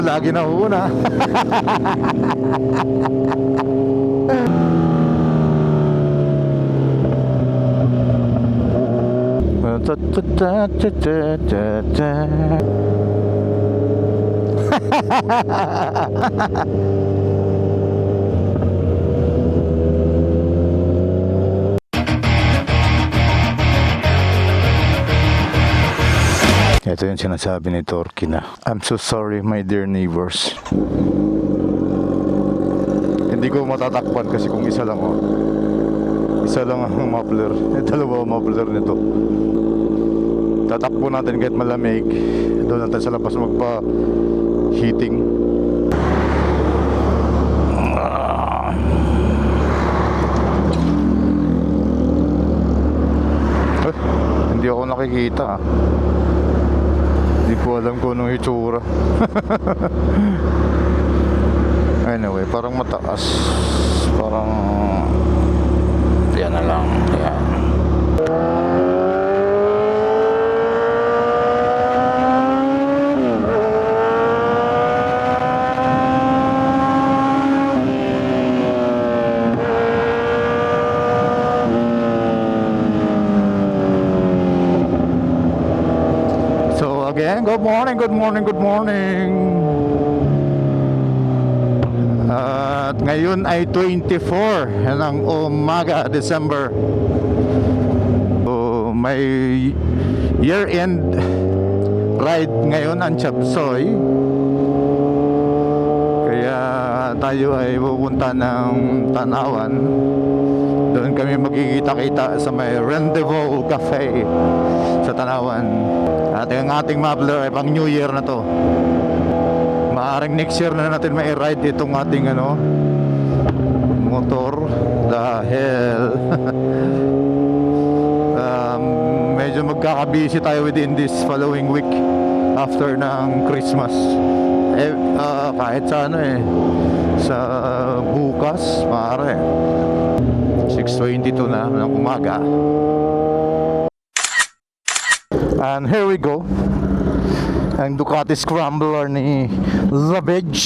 Lagi na una. Ito yung sinasabi ni Torky na, I'm so sorry my dear neighbors. Hindi ko matatakpan kasi kung isa lang isa lang ang muffler. Dalawa ang muffler nito. Tatakbo natin kahit malamig. Doon natin sa labas magpa-heating. Hindi ako nakikita. Hindi ko alam kung anong itsura. Anyway, parang mataas. Parang yan na lang. Yan. Again, good morning, good morning, good morning. At ngayon ay 24 ng umaga, December. So, may year-end ride ngayon ang Chapsoy. Kaya tayo ay pupunta ng Tanawan. Doon kami magkikita-kita sa may Rendezvous Cafe sa Tanawan. At ang ating muffler ay pang New Year na to. Maaring next year na natin mai-ride itong ating motor dahil medyo magkakabisi tayo within this following week after ng Christmas. Kahit sa sa bukas maaari 6:22 na ng umaga. And here we go. Ang Ducati Scrambler ni Labage.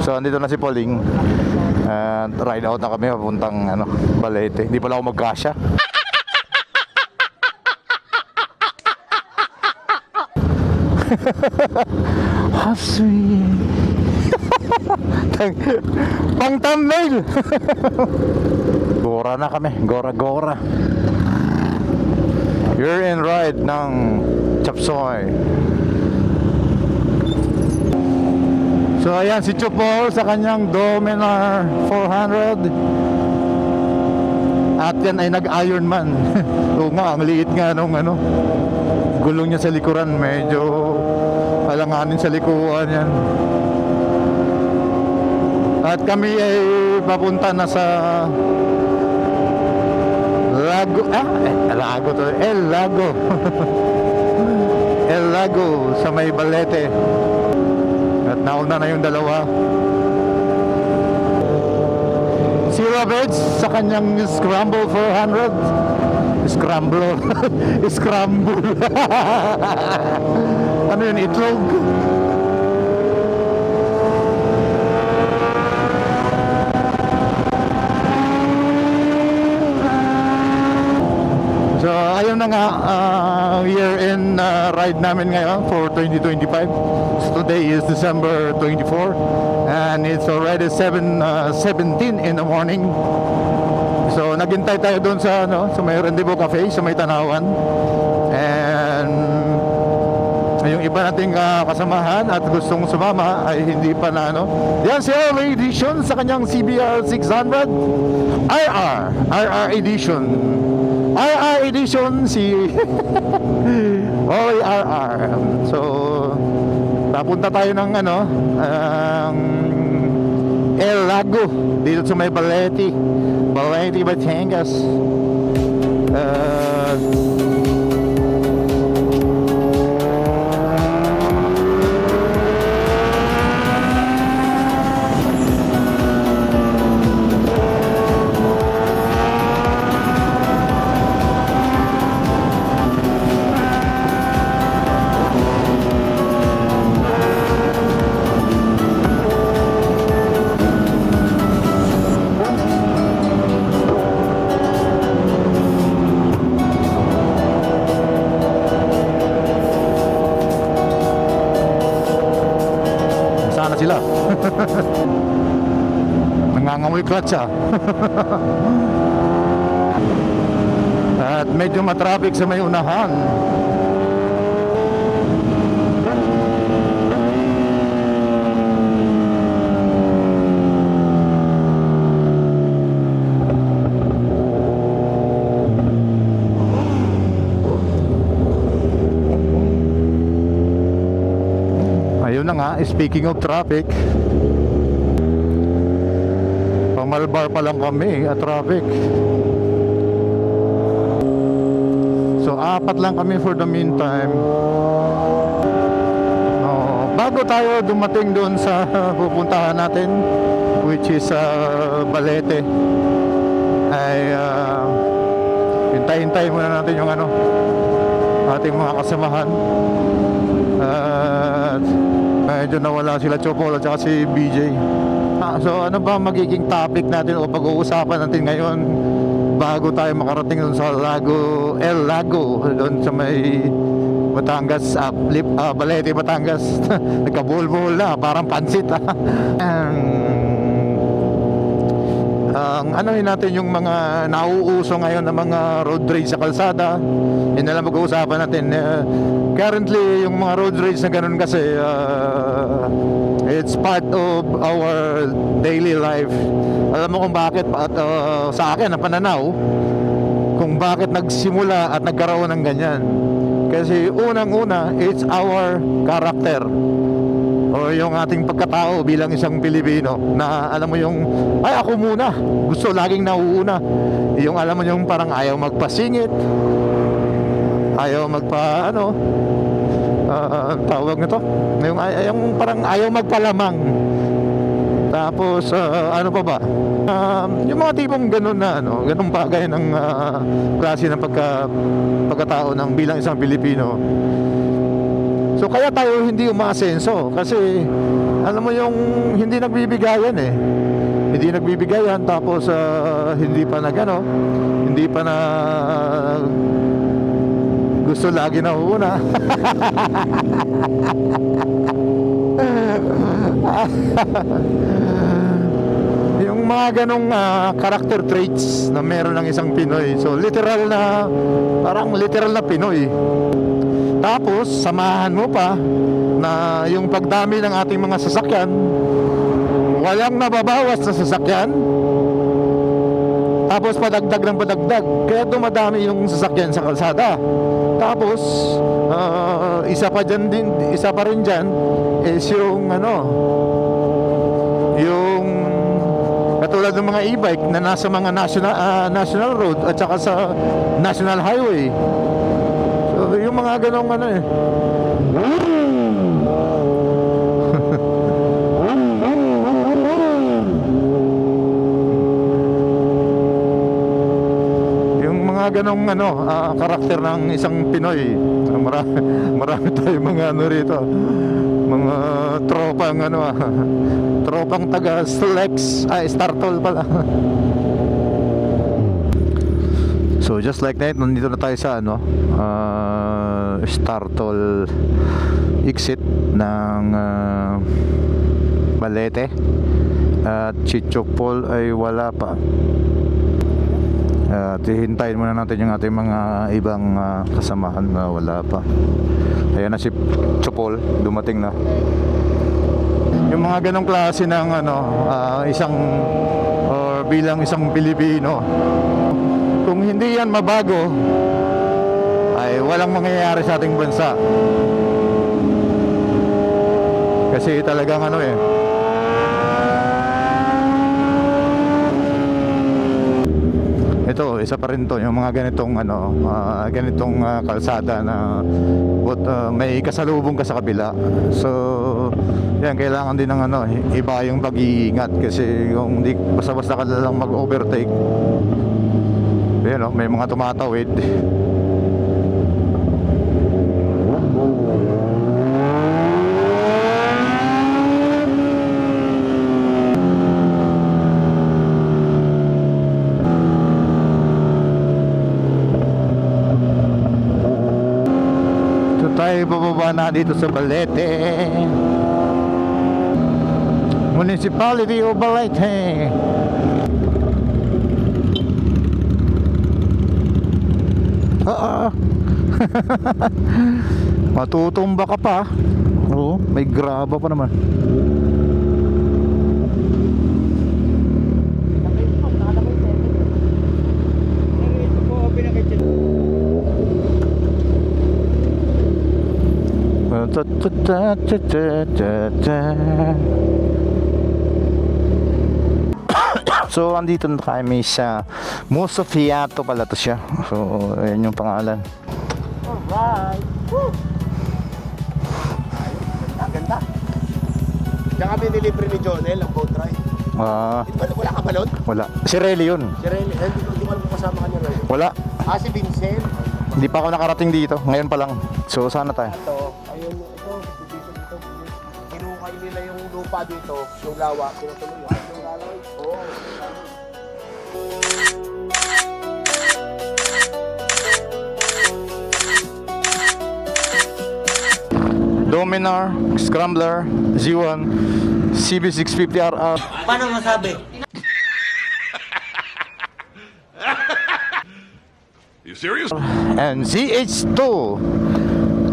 So andito na si Pauling. And ride out na kami papuntang Balete. Hindi pala ako magkasya. How sweet. Pang thumbnail. Gora na kami. Gora. You're in ride ng Chapsoy. So ayan si Chupol sa kanyang Dominar 400. At yan ay nag-Ironman. Oo nga, ang liit nga nung gulong niya sa likuran. Medyo alanganin sa likuan yan. At kami ay papunta na sa El Lago sa may Balete. At nauna na yung dalawa. Si Roberts sa kanyang Scramble 400. Scramble. Ano yun, itlog? So ayun na nga, year-end ride namin ngayon for 2025. So today is December 24 and it's already 7:17 in the morning. So naghintay tayo doon sa may Rendezvous Cafe sa may Tanawan. And yung iba nating kasamahan at gustong sumama ay hindi pa na Yan si Early Edition sa kanyang CBR 600 RR Edition. RR Edition si Oli RR. So papunta tayo ng El Lago dito sa may Balete, Batangas. na sila. Nangangamoy clutch ah. At medyo matraffic sa may unahan. Ayun na nga, speaking of traffic, Pamalbar pa lang kami at traffic. So apat lang kami for the meantime. Bago tayo dumating doon sa pupuntahan natin, which is Balete, ay hintay-hintay muna natin yung ating mga kasamahan. At medyo nawala sila Chopol at saka si BJ. So ano ba magiging topic natin o pag-uusapan natin ngayon bago tayo makarating doon sa El Lago, doon sa may Batangas, Balete, Batangas. Nagkabuhol-buhol na, parang pansit. Ang anuhin natin yung mga nauuso ngayon na mga road rage sa kalsada. Yun na lang mag-uusapan natin. Currently, yung mga road rage na ganun kasi, it's part of our daily life. Alam mo kung bakit, at sa akin, ang pananaw, kung bakit nagsimula at nagkaroon ng ganyan. Kasi unang-una, it's our character o yung ating pagkatao bilang isang Pilipino na alam mo yung, ay ako muna, gusto laging nauuna. Yung alam mo yung parang ayaw magpasingit, ayaw tawag nito, yung parang ayaw magpalamang. Tapos ano pa ba, yung mga tipong ganun na ganung bagay ng klase ng pagkatao ng bilang isang Pilipino. So kaya tayo hindi umaasenso kasi alam mo yung hindi nagbibigayan hindi nagbibigayan, tapos hindi pa hindi pa na gusto lagi na una. Yung mga ganong character traits na meron ng isang Pinoy. So literal na, parang literal na Pinoy. Tapos samahan mo pa na yung pagdami ng ating mga sasakyan, walang nababawas na sasakyan. Tapos padagdag ng padagdag, kaya dumadami yung sasakyan sa kalsada. Tapos isa pa rin dyan is yung yung katulad ng mga e-bike na nasa mga national road at saka sa national highway. So yung mga ganong ganong karakter ng isang Pinoy. Marami tayong mga rito, mga tropang tropang taga Slex, Startol pala. So just like that, nandito na tayo sa Startol exit ng Balete, at Chichopol ay wala pa. At hihintayin muna natin yung ating mga ibang kasamahan na wala pa. Ayan na si Chopol, dumating na. Yung mga ganong klase ng isang or bilang isang Pilipino, kung hindi yan mabago, ay walang mangyayari sa ating bansa. Kasi talagang ito, isa pa rin to, yung mga ganitong kalsada na may kasalubong ka sa kabila. So yan, kailangan din ng iba yung pag-iingat, kasi kung di basta-basta ka lang mag-overtake, may mga tumatawid. Tayo bababa na dito sa Balete. Municipality of Balete. Matutumba ka pa. Oo, may graba pa naman. So andito na kami sa Musafiato pala to siya. So ayan yung pangalan. Alright. Woo! Ganda. Diyan kami nilibre ni Jonel ang boat ride. Wala ka ba nun? Wala. Si Relly yun. Si Ren, hindi ko alam kung kasama ka niya Ren. Wala. Si Vincent. Hindi pa ako nakarating dito. Ngayon pa lang. So sana tayo. Ito, ayun, dito. Hinukay nila yung lupa dito, yung lawa, tinutuloy yung lalaway. Oo. Dominar, Scrambler, Z1, CB650RR. Paano masabi? You serious? And ZH2,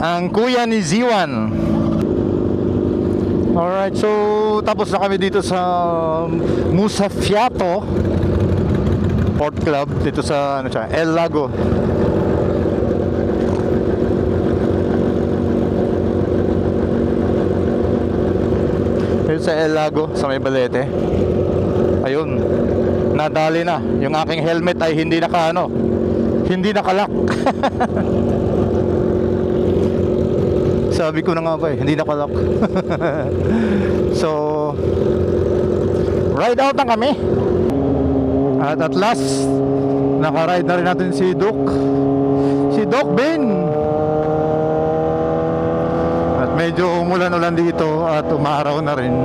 ang kuya ni Z1. Alright, so tapos na kami dito sa Musafiato Port Club dito sa El Lago. Dito sa El Lago, sa may Balete. Ayun, nadali na. Yung aking helmet ay hindi hindi nakalak. Sabi ko na nga ba hindi nakalak. So ride out na kami. At last nakaride na rin natin si Doc Ben. At medyo umulan-ulan dito at umaraw na rin.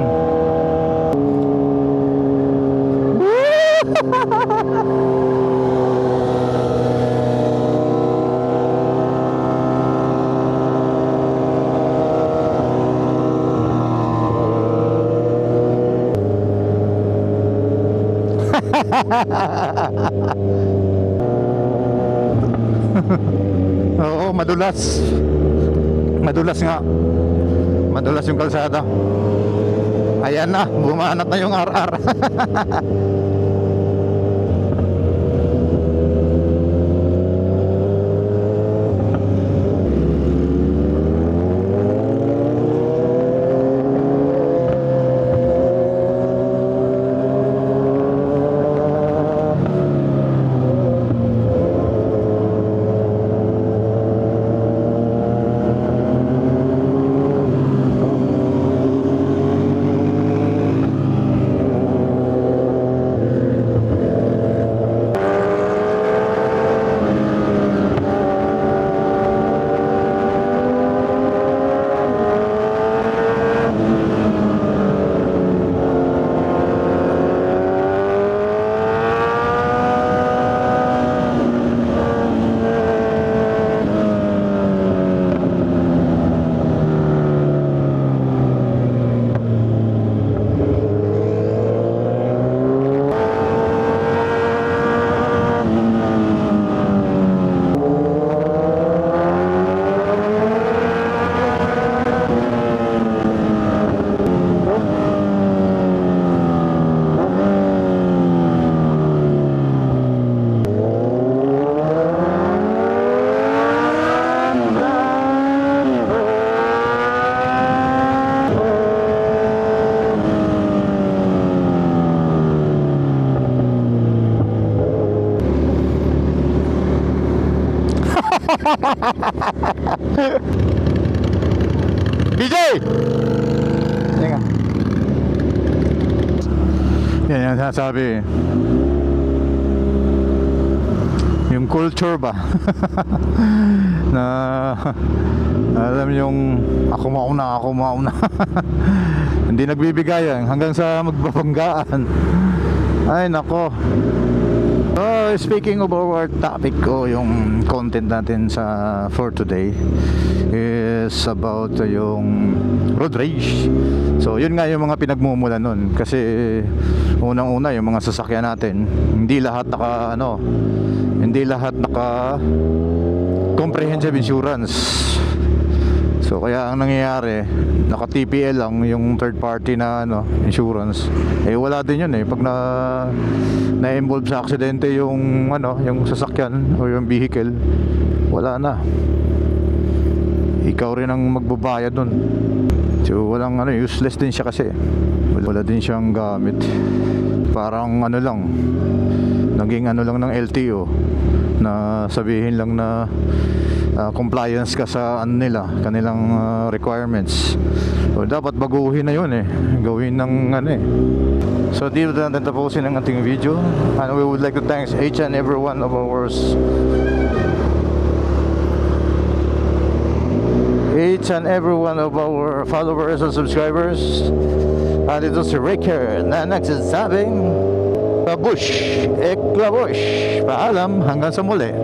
Oo, madulas nga. Madulas yung kalsada. Ayan na, bumanat na yung RR. BJ! Teka. Yan yung sinasabi. Yung culture ba? Na alam yung ako mauna. Hindi nagbibigayan hanggang sa magbabanggaan. Ay nako. Oh, So speaking of our topic o yung content natin for today is about yung road rage. So yun nga yung mga pinagmumula nun kasi unang-una yung mga sasakyan natin hindi lahat naka comprehensive insurance. So kaya ang nangyayari, naka TPL lang yung third party na insurance. Wala din yun pag na-involve sa aksidente yung yung sasakyan o yung vehicle, wala na. Ikaw rin ang magbabayad nun. So walang useless din siya kasi. Wala din siyang gamit. Parang lang, naging lang ng LTO na sabihin lang na compliance ka sa kanilang requirements. So dapat baguhin na yun gawin ng So dito natin tapusin ang ating video, and we would like to thank each and every one of our followers and subscribers. At ito si Ricker na nagsasabing Klabush, Klabush. Paalam, hanggang sa muli.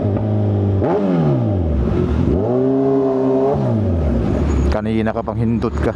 Kanina ka pang hindot ka.